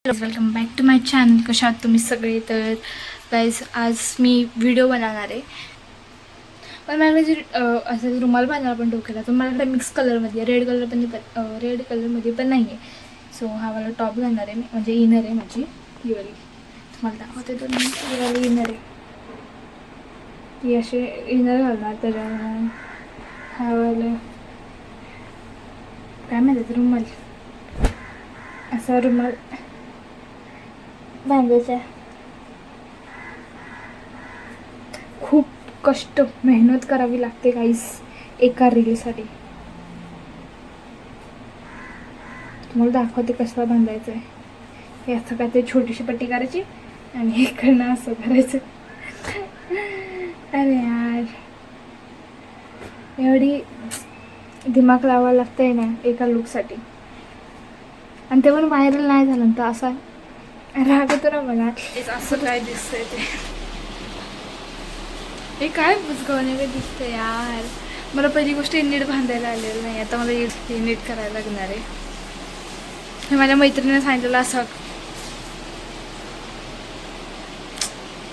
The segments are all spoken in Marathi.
Welcome back to my channel. कशा आहात तुम्ही सगळे? तर गाईज आज मी व्हिडिओ बनवणार आहे. पण माझ्याकडे असं रुमाल बांधणार पण डोक्याला, तर माझ्याकडे मिक्स कलरमध्ये रेड कलरमध्ये पण नाही आहे. सो हा वाला टॉप घालणार आहे मी, म्हणजे इनर आहे माझी ही वाली. तुम्हाला दाखवते तो ही वाली इनर आहे. ती असे इनर घालणार त्याच्यामुळे हा वाला काय म्हणतात रुमाल, असा रुमाल बांधायचा. खूप कष्ट मेहनत करावी लागते काहीच एका रीलसाठी. तुम्हाला दाखवते कसं बांधायचं आहे. हे असं काय ते छोटीशी पट्टी करायची आणि इकडनं असं करायचं. अरे यार, एवढी दिमाग लावावं लागतंय ना एका लुकसाठी, आणि ते पण व्हायरल नाही झालं तर असा रागतो ना मला. असं काय दिसतंय ते, हे काय बुजगावणे काय दिसतंय यार. मला पहिली गोष्ट नीट बांधायला आलेलं नाही, आता मला हे नीट करायला लागणार आहे. हे माझ्या मैत्रिणीने सांगितलेलं असं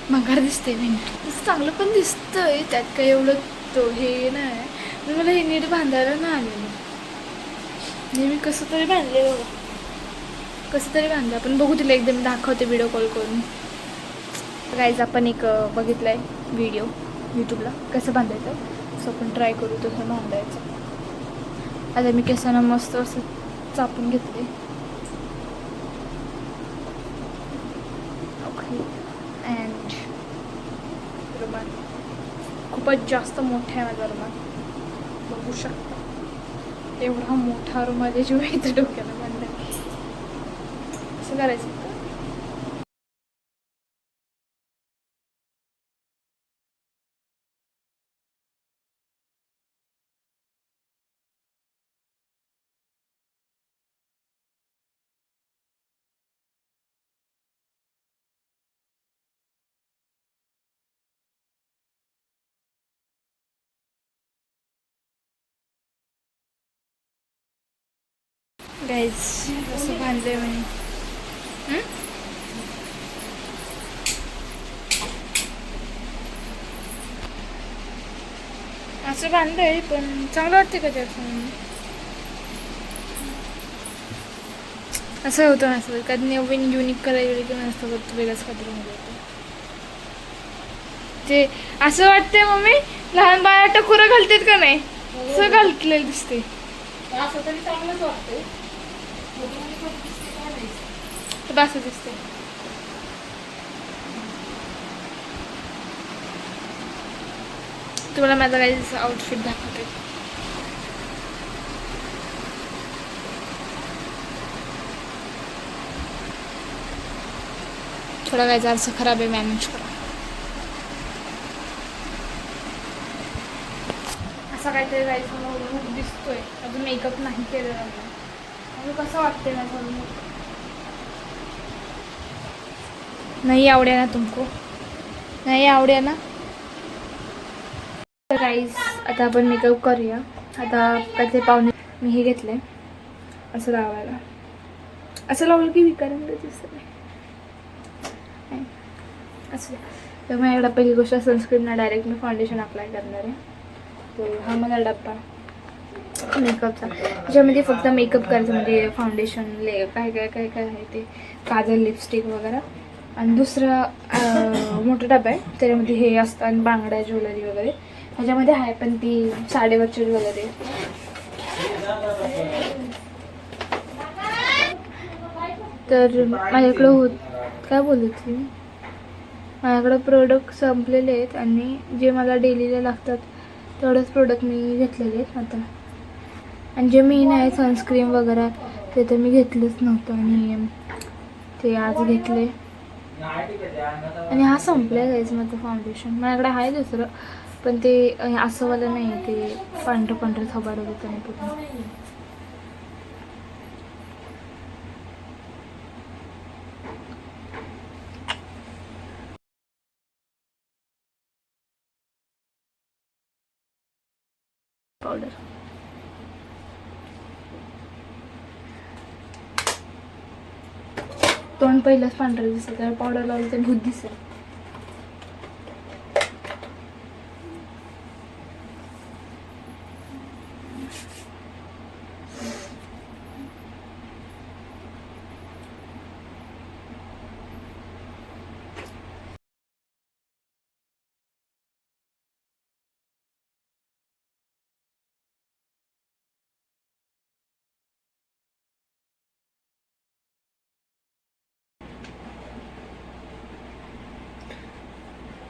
मगर दिसते मी, तसं चांगलं पण दिसतंय, त्यात काही एवढं तो हे नाही. पण मला हे नीट बांधायला नाही आलेलं. मी कसं तरी बांधले बघा, कसं तरी बांधलं. पण बघू तिला एकदम दाखवते व्हिडिओ कॉल करून. गाईज आपण एक बघितलं आहे व्हिडिओ यूट्यूबला कसं बांधायचं, सो आपण ट्राय करू तसं बांधायचं. आता मी केसांना मस्त असं चापून घेतले. ओके, अँड रुमाल खूपच जास्त मोठा आहे माझा रुमाल, बघू शकता. एवढा मोठा रुमाल आहे, जेव्हा इथं डोक्याला बांधला. असं करायचं. गाईज असं बांधलंय म्हणे. असं बांधलंय पण चांगलं वाटते का त्याचं? असं होतं नसतं कधी नवीन युनिक करायला की नसतं करतो वेगळंच काहीतरी होतं ते. असं वाटतंय मम्मी लहान बाळा टकुरं घालतात का नाही, असं घातलेलं दिसते. असं तरी चांगलंच वाटतंय, असं दिसते. तुम्हाला माझा काही आउटफिट दाखवते. थोडा काय जास्त खराब आहे, मॅनेज करा. असा काहीतरी जायचं मला लूक दिसतोय, अजून मेकअप नाही केलेला मी. अजून कसं वाटतंय माझा लूक? नाही आवडे ना तुमको? नाही आवडे ना? तर गाईज आता आपण मेकअप करूया. आता त्याचे पाहुणे मी हे घेतले असं लावायला. असं लावलं की विकारांना दिसत नाही असं. तर माझ्याकडे पहिली गोष्ट सनस्क्रीन, डायरेक्ट मी फाउंडेशन अप्लाय करणार आहे. तो हा माझा डब्बा मेकअपचा, त्याच्यामध्ये फक्त मेकअप करायचं, म्हणजे फाउंडेशन काय काय काय काय आहे ते, काजल, लिपस्टिक वगैरे. आणि दुसरा मोठा डबा आहे, त्याच्यामध्ये हे असतं आणि बांगड्या, ज्वेलरी वगैरे. ह्याच्यामध्ये आहे पण ती साडेवरची ज्वेलरी. तर माझ्याकडं काय बोलत मी, माझ्याकडं प्रोडक्ट संपलेले आहेत आणि जे मला डेलीला लागतात तेवढेच प्रोडक्ट मी घेतलेले आहेत आता. आणि जे मेन आहे सनस्क्रीन वगैरे ते तर मी घेतलंच नव्हतं, आणि ते आज घेतले. आणि हा संपला जायचं माझं फाउंडेशन. माझ्याकडे आहे दुसरं, पण ते असंवालं नाही, ते पांढरं पांढरं थोबाड होतं नाही पूर्ण. पावडर तोंड पहिलंच पांढरं दिसतं, त्याला पावडर लावलं ते भूत दिसेल.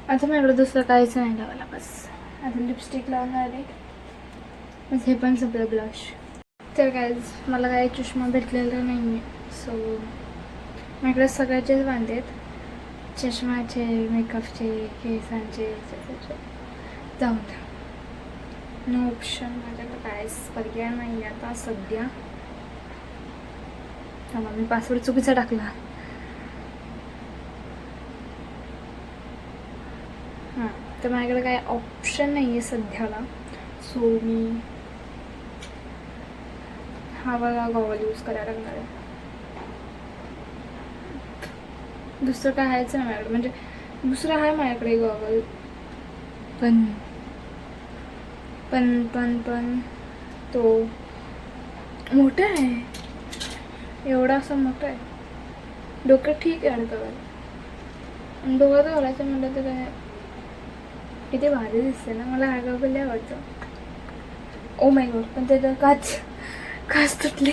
आता माझ्याकडे दुसरं काहीच नाही लावायला, बस आता लिपस्टिक लावणार आहे. बस हे पण सगळं ब्लश. तर काय मला काही चष्मा भेटलेला नाही आहे, सो माझ्याकडे सगळ्याचेच वांदे आहेत, चष्म्याचे, मेकअपचे, केसांचे, जाऊन नो ऑप्शन. माझ्याकडे काहीच पर्याय नाही आता सध्या. थांबा, मी पासवर्ड चुकीचा टाकला. हां, तर माझ्याकडे काय ऑप्शन नाही आहे सध्याला, सो मी हा वाला गॉगल यूज करायला लागणार आहे. दुसरं काय आहेच नाही माझ्याकडे, म्हणजे दुसरं आहे माझ्याकडे गॉगल, पण पण पण पण तो मोठा आहे, एवढा असा मोठा आहे. डोक्यात ठीक आहे अडकवायला, आणि डोक्यात घालायचं म्हटलं तर काय किती भारी दिसते ना. मला हा गॉगल लय आवडतं. ओ माय गॉड, पण त्याचं काच तुटली.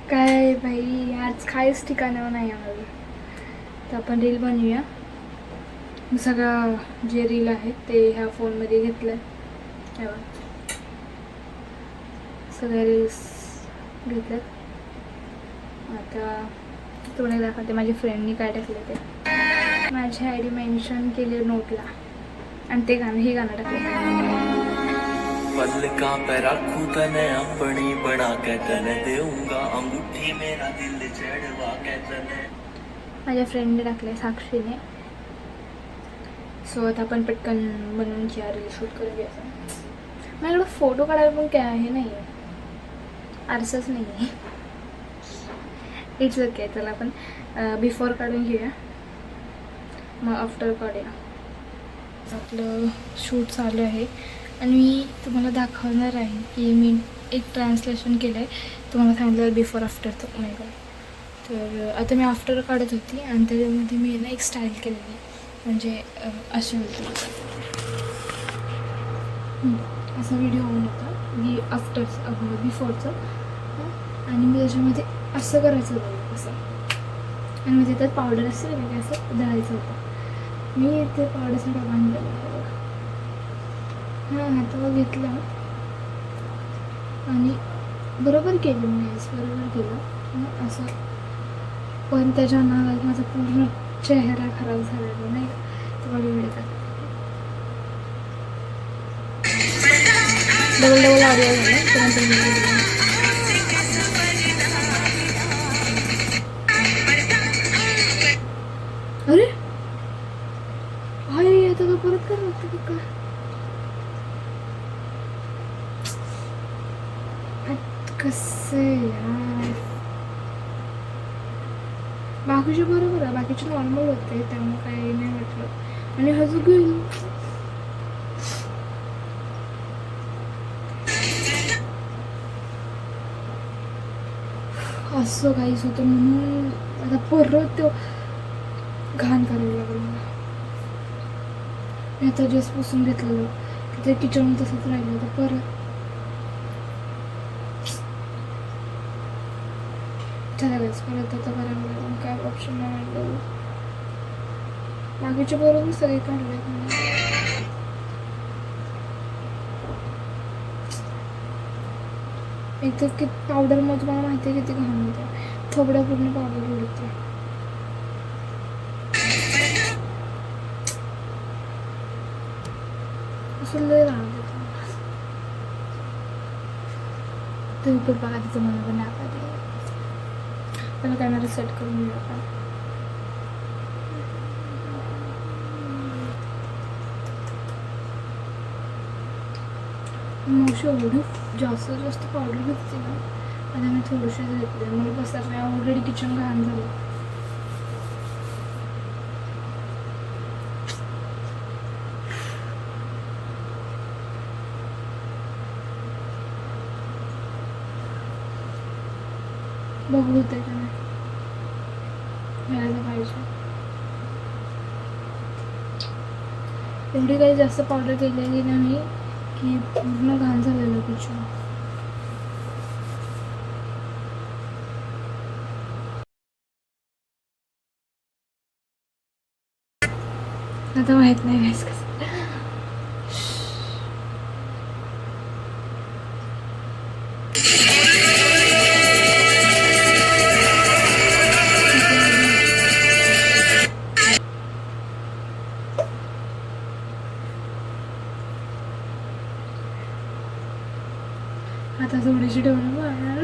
काय बाई, आज काहीच ठिकाणावर नाही आम्हाला. तर आपण रील बनवूया. सगळं जे रील आहेत ते ह्या फोनमध्ये घेतलं, सगळे रील्स घेतलेत. आता थोडे दाखवते माझ्या फ्रेंडनी काय टाकले ते. माझी आय डी मेन्शन केली नोटला, आणि ते गाणं, हे गाणं टाकलं. पलकां पे रखूं तने अपनी बना के तने देऊंगा अंगूठी मेरा दिल चढ़वा के तने. माझ्या फ्रेंडने टाकले, साक्षीने. सो आता आपण पटकन बनवून घ्या, रील शूट करूया. माझ्याकडं फोटो काढायला पण काय हे नाही आहे, आरसाच नाही आहे. It's okay. चला आपण बिफोर काढून घेऊया, मग आफ्टर काढूया. आपलं शूट चालू आहे आणि मी तुम्हाला दाखवणार आहे की मी एक ट्रान्सलेशन केलं आहे. तुम्हाला सांगितलं बिफोर आफ्टरचं नाही का. तर आता मी आफ्टर काढत होती आणि त्याच्यामध्ये मी ना एक स्टाईल केलेली आहे, म्हणजे अशी होती. असा व्हिडिओ होऊन होता की आफ्टरचं, बिफोरचं, आणि मी त्याच्यामध्ये असं करायचं होतं, असं, आणि मग त्यात पावडर असतं की असं दळायचं होतं. मी ते पावडरचा डबा आणलेला, हातावर घेतला आणि बरोबर केलं मी, बरोबर केलं असं. पण त्याच्या नावात माझा पूर्ण चेहरा खराब झालेला नाही का. तुम्हाला मिळतात डबल डबल आडिओ झाला. अरे हाय, आता तो परत कर लागतं का. कसं यार, बाकीचे बरोबर आहे, बाकीचे नॉर्मल होते, त्यामुळे काही नाही वाटलं. आणि हजू घेऊन असं काहीच होतं, म्हणून आता परत तो घाण करायला लागलं मला. मी आता जस्ट पुसून घेतलेलं की ते किचन तसंच राहिलं होतं. परत चला गॅस, परत आता करायला लागलं, काय ऑप्शन नाही मिळालं. बाकीचे बरोबर सगळे काढले. एक तर की पावडर मग तुम्हाला माहिती आहे किती घाण होते, थोबड्या पूर्ण पावडर उडते. असं लय राहत तुम्ही पण बघा, तिचं मला पण आता ते त्याला कॅमेरा सेट करून घेऊ आपण. मावशी एवढी जास्त पावडर घेतली ना, आता मी थोडीशीच घेतले, मला बसतात नाही, ऑलरेडी किचन घाण झालं. बघू होते का नाही, मिळायला पाहिजे. एवढी काही जास्त पावडर केलेली नाही की पूर्ण घाण झालेलं किचन. आता माहित नाही गाईस कसं. आता थोडीशी ठेवलं बाहेर.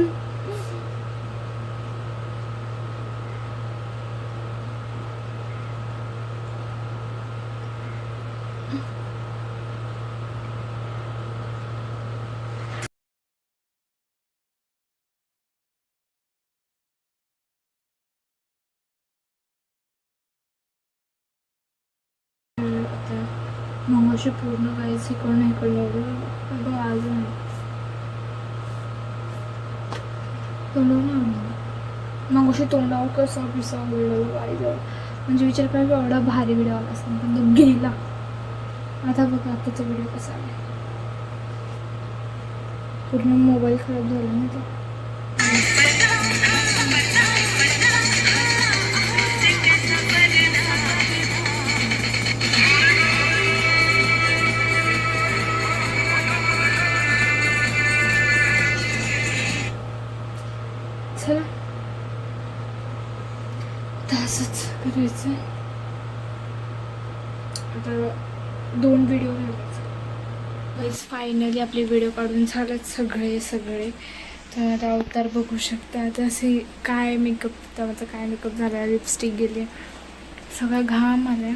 मग अशी पूर्ण काहीच इकडून इकडून एवढं अजून तोंडावर मग अशी तोंडावर कसं पिसा उडलं पाहिजे. म्हणजे विचार करा एवढा भारी व्हिडिओ आला असता पण तो गेला. आता बघा आताचा व्हिडिओ कसा आहे, पूर्ण मोबाईल खराब झाला ना तो. चला आता असंच करायचं. आता 2 व्हिडिओ राहिले. फायनली आपले व्हिडिओ काढून झालेत सगळे. तर आता अवतार बघू शकता. आता असे काय मेकअप, त्याचा काय मेकअप झाला, लिपस्टिक गेले, सगळा घाम आला आहे.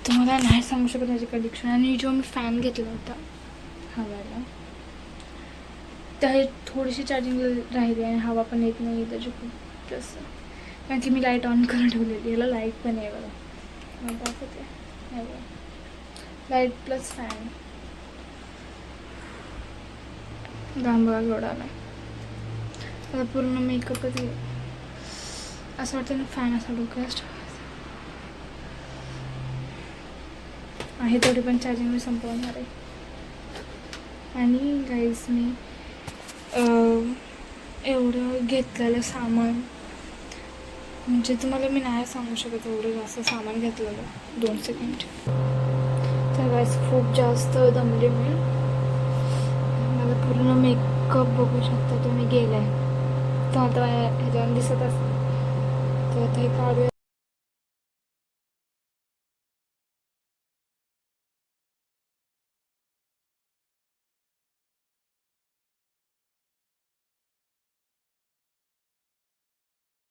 तर मला नाही सांगू शकत त्याची कलेक्शन. आणि जो मी फॅन घेतला होता हवाला, त्या थोडीशी चार्जिंग राहिली आणि हवा पण येत नाही त्याची खूप जास्त, कारण की मी लाईट ऑन करून ठेवलेली. याला लाईट पण आहे बघा, मला दाखवते. नाही बघा, लाईट प्लस फॅन. घाम बघा केवढा आला. आता पूर्ण मेकअपच असं वाटतं ना फॅन असा डोक्यात आहे. तेवढी पण चार्जिंग मी संपवणार आहे. आणि गाईज मी एवढं घेतलेलं सामान, म्हणजे तुम्हाला मी नाही सांगू शकत एवढं जास्त सामान घेतलेलं 2 सेकंड. तर गाईज खूप जास्त दमले मी. मला पूर्ण मेकअप बघू शकता तुम्ही गेला आहे. तर आता ह्याच्यावर दिसत असतं. तर आता हे काढूया.